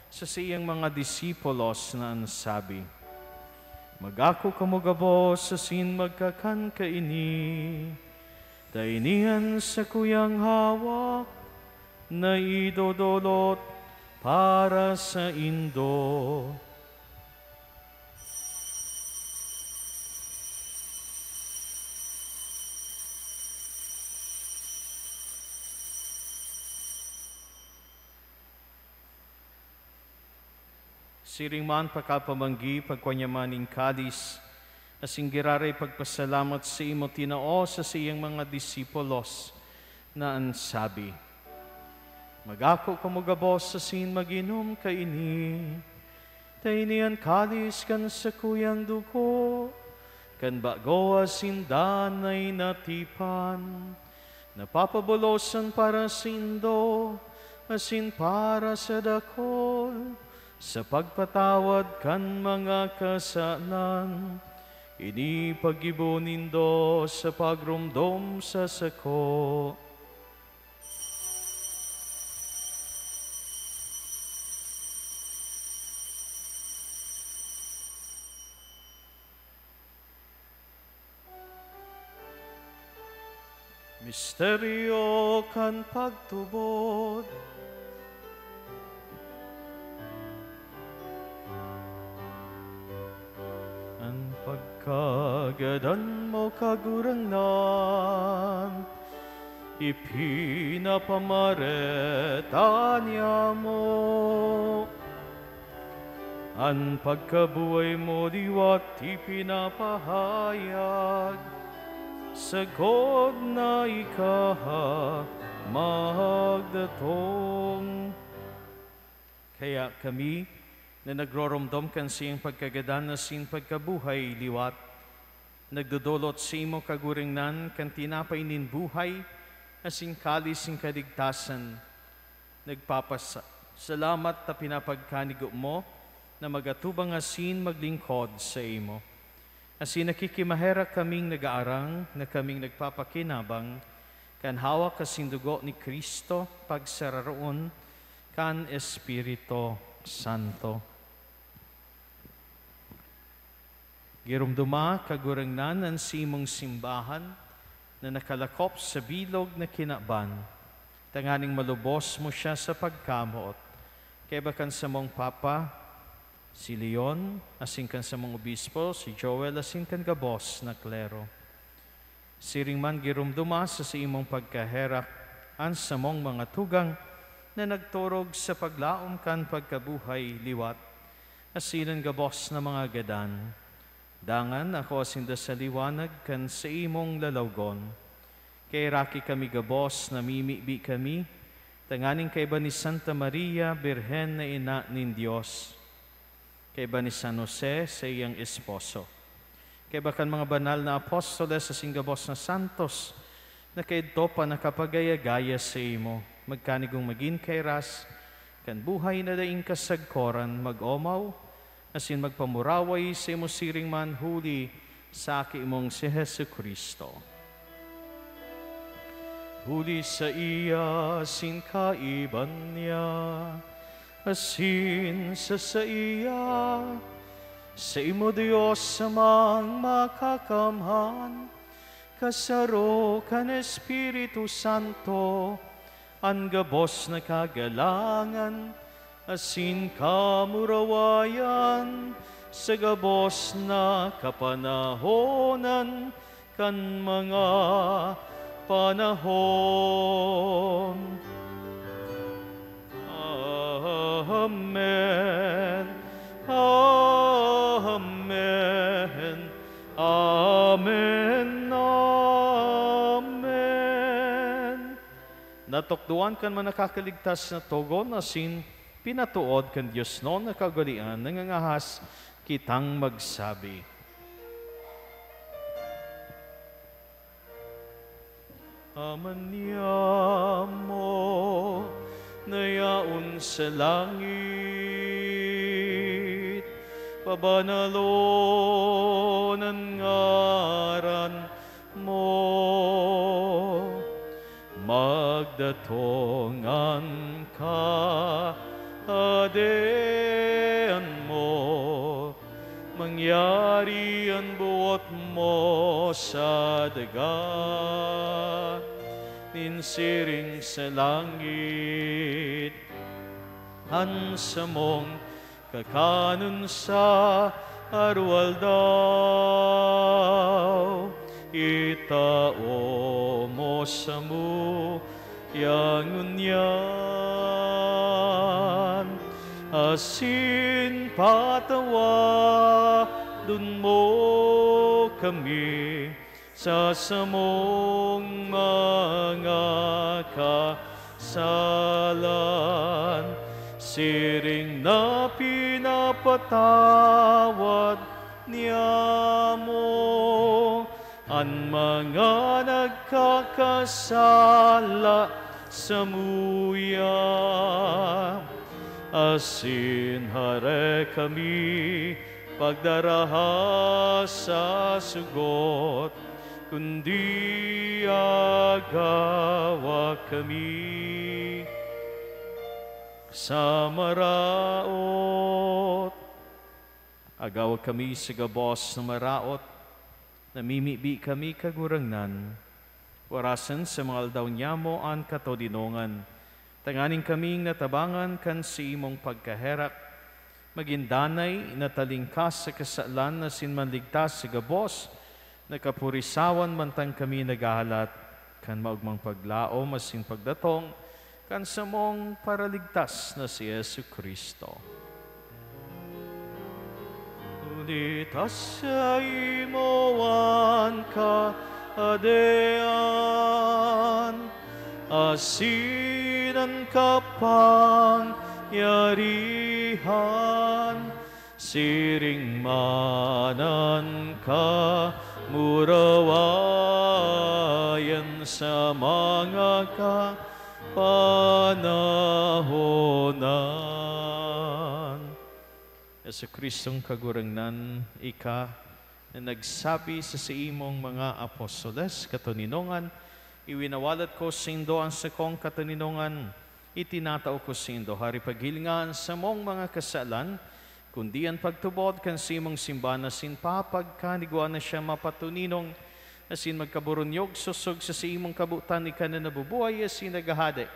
sa siyang mga disipulos na ansabi, magako kamugabos asin magkakan kaini, tainihan sa kuyang hawak na idodolot para sa indo. Siring man pagkapamanggi, pagkwanyamaning kalis, asing giraray pagpasalamat sa imo tinao sa siyang mga disipulos na ansabi, magako kamugabos asin maginom kaini, tainian kalis kan sa kuyang dugo, kan bago asin danay natipan, napapabulosan para sa indo, asin para sa dakol, sa pagpatawad kan mga kasalan, ini pag-ibunindo sa pagrumdom sa sako. Misteryo kan pagtubod. Ang pagkagadan mo kagurangnan, ipinapamaretanya mo. Ang pagkabuhay mo diwat ipinapahayag, sagod na ikaha magdatong. Kaya kami na nagroromdom kan siyang pagkagadan na siyang pagkabuhay liwat, nagdudulot sa imo kaguringnan kan tinapay nin buhay, asing kalis sing kaligtasan. Nagpapasalamat na pinapagkanigo mo na magatubang asin maglingkod sa imo. Asin nakikimahera kaming nag-aarang na kaming nagpapakinabang kan hawak kasing dugo ni Kristo pagsararoon kan Espiritu Santo. Girumduma kagurangnan ang simong simbahan na nakalakop sa bilog na kinaban. Tanganing malubos mo siya sa pagkamuot. Kaya bakan sa mong Papa, si Leon, asing kan sa mong obispo, si Joel, asing kan gabos na klero. Siring man girumduma sa imong pagkaherak, an sa mong mga tugang na nagturog sa paglaom kan pagkabuhay liwat, asinan gabos na mga gadan. Dangan ako asinda sa liwanag kan sa imong lalawgon. Kay raki kami gabos na mimibi kami, tanganing kay ba ni Santa Maria, Birhen na ina nin Diyos. Kay ba ni San Jose sa iyang esposo. Kay ba kan mga banal na apostoles sa singgabos na santos, na kay ito pa nakapagaya-gaya sa imo, magkanigong maging kay ras, kan buhay na daing kasagkoran mag-omaw, asin magpamuraway sa imo siring man huli sa aki mong si Hesu Kristo. Huli sa iya sin kaiban niya, asin sa iya, sa imo Diyos samang makakamhan, kasaro kan Espiritu Santo, ang gabos na kagalangan, asin kamurawayan, sa gabos na kapanahonan, kan mga panahon. Amen. Amen. Amen. Amen. Natukduan kan man nakakaligtas na togon, asin pinatuod kan Diyos no na kagalian, nangangahas kitang magsabi. Aman niya mo na yaon sa langit, pabanalon ang ngaran mo, magdatongan ka, adean mo, mangyari ang buot mo sa dagat, ninsiring sa langit, hansa mong kakanon sa arwal daw, itao mo sa mu yang unyan, asin patawa dun mo kami sa samong mga kasalan, siring na pinapatawad niya mo ang mga nagkakasala sa muya, asin hare kami pagdaraha sa sugot, kundi agawa kami sa maraot. Agawa kami sa gabos na maraot, namimibi kami kagurangnan, Warasan sa mga aldaw niya mo ang katodinongan. Tanganing kaming natabangan kan si imong pagkaherak. Magindanay na talingkas sa kasalan na sinmanligtas sa gabos. Nakapurisawan mantang kami nagahalat. Kan maugmang paglao masin pagdatong. Kan sa mong paraligtas na si Yesu Kristo. Unitas sa imoan ka adean, asinan kapang yarihan, siring manan ka murawayan sa mga kapanahonan. Sa Kristong kagurangnan, ika na nagsabi sa imong mga apostoles, katoninongan, iwinawalat ko sindo ang sakong katoninongan, itinatao ko sindo, hari paghilingan sa mong mga kasalan, kundi ang pagtubod kan simong simbana sin papagkaniguan na siya mapatuninong, asin magkaburunyog susog sa imong kabutan ni ka na nabubuhay, asin nagahade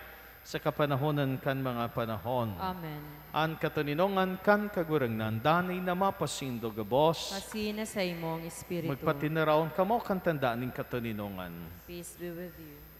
sa kapanahonan kan mga panahon. Amen. Ang katoninongan kan kagurangnan, danay na mapasindo gabos. Asin na sa imong espiritu. Magpatinaraon kamo kan tandaan ng katoninongan. Peace be with you.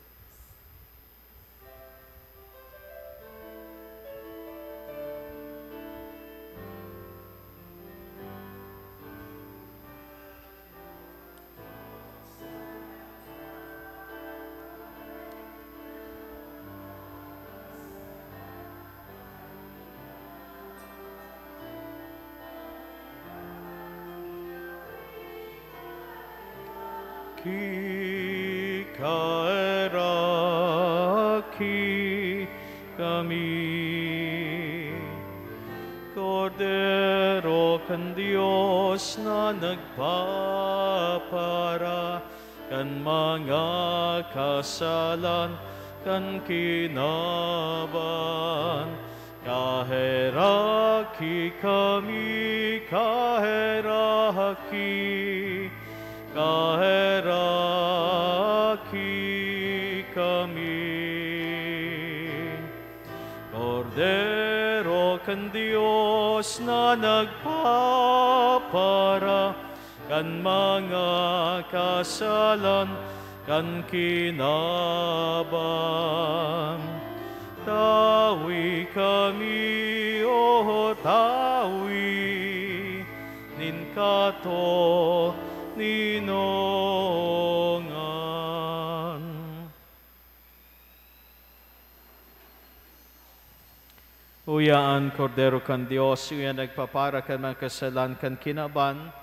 Ki kaeraki kami, Kordero kan Diyos na nagpapara kan mga kasalan kan kinaban. Kaheraki kami, kaheraki, kaheraki kami. Kordero kan Diyos na nagpapara kan mga kasalan kan kinaban. Tawi kami, o tawi, nin kato ninongan. Uyaan, Kordero kan Diyos, uyan nagpapara kan mga kasalan kan kinaban,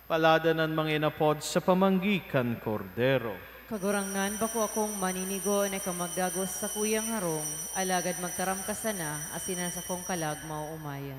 paladanan mga inapod sa pamanggikan, Kordero. Kagurangnan bako akong maninigo na kamagdagos sa kuyang harong, alagad magtaram ka sana, asinan sa kong kalag mauumayan.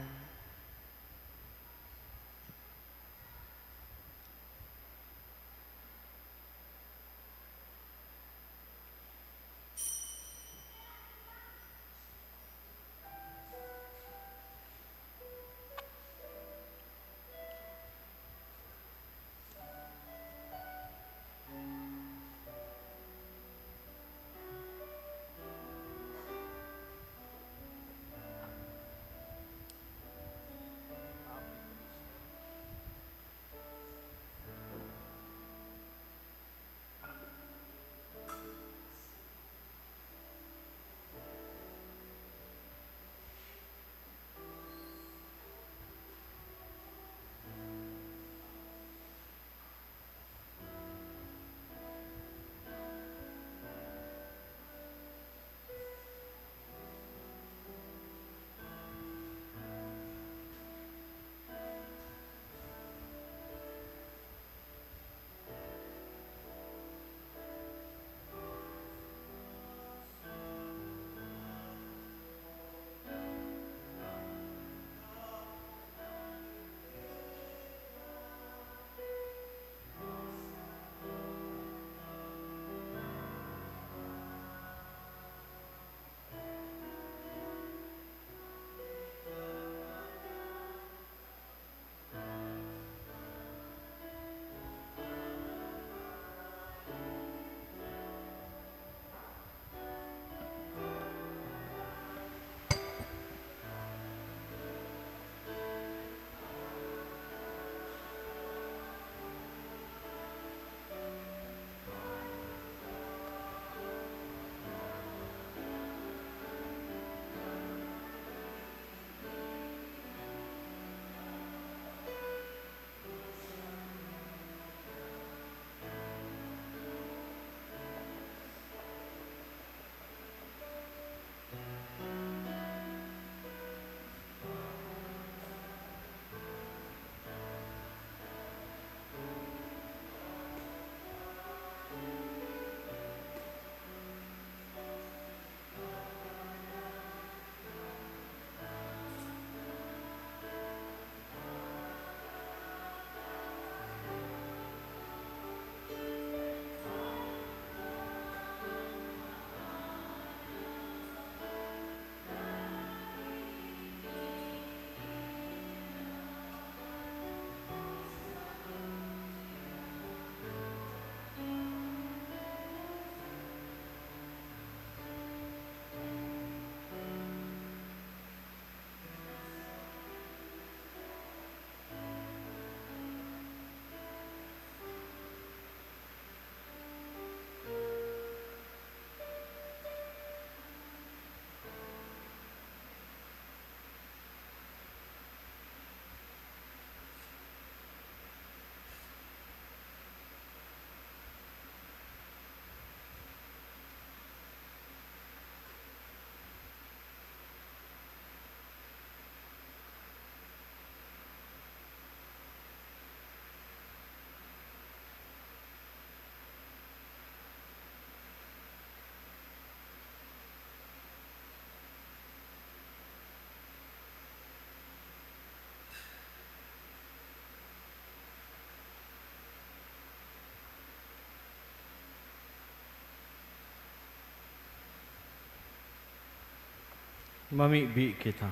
Mamibi kita.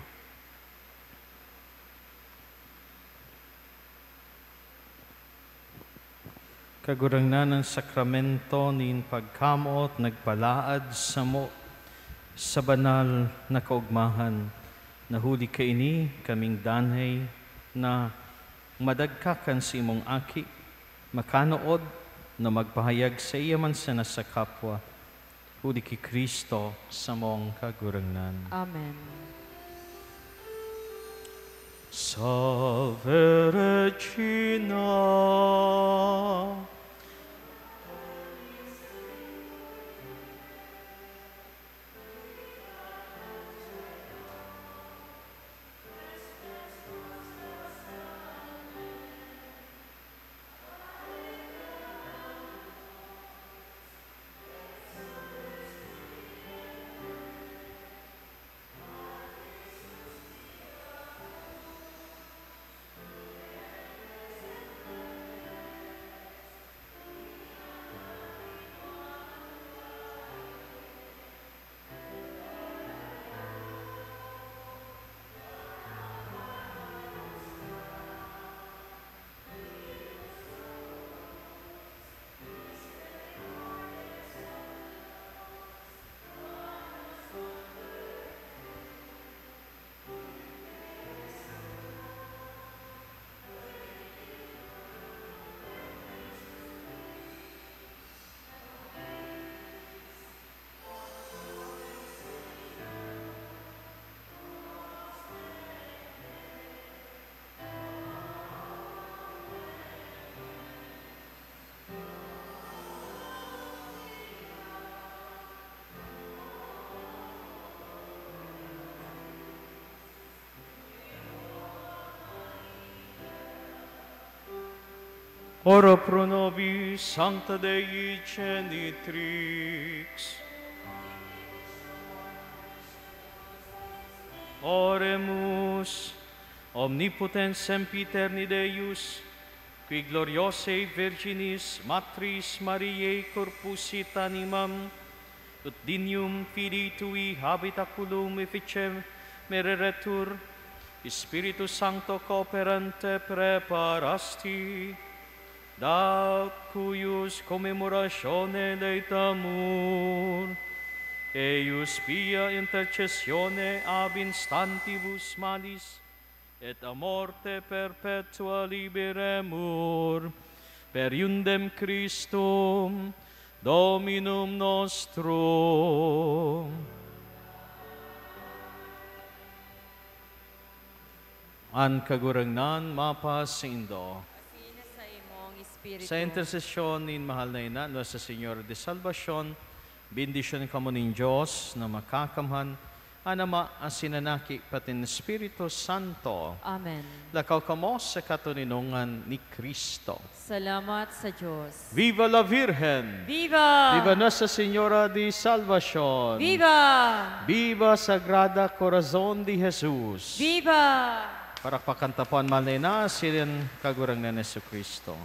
Kagurangnan ng sakramento nin pagkamot nagpalaad sa mo sa banal na kaugmahan. Nahuli ka ini kaming danay na madagkakan sa imong aki, makanood na magpahayag sa iya man sa nasa kapwa. Huli ki Kristo sa mong kagurangnan. Amen. Salve Regina, ora pro nobis Sancta Dei Genitrix. Oremus, omnipotens sempiterni Deus, qui gloriose Virginis Matris Mariae corpusit animam, ut dignum fidei tui habitaculum efficem mereretur, Spiritus Sancto cooperante preparasti, da cuius commemoratione leitamur, eius pia intercessione ab instantibus malis, et a morte perpetua liberemur, per iundem Christum, Dominum nostrum. An kagurangnan mapasindo. Sa imong espiritu. Sa intercession nin mahal na ina, Nuestra Señora de Salvacion, bendisyon kamo nin Diyos na makakamhan, anama asinanaki patin Espiritu Santo. Amen. Lakaw kamo sa katuninungan ni Kristo. Salamat sa Diyos. Viva la Virgen! Viva! Viva Nuestra Señora de Salvacion! Viva! Viva Sagrada Corazon de Jesus! Viva! Para pakantapuan mahal na ina, silin kagurang na Jesu Kristo.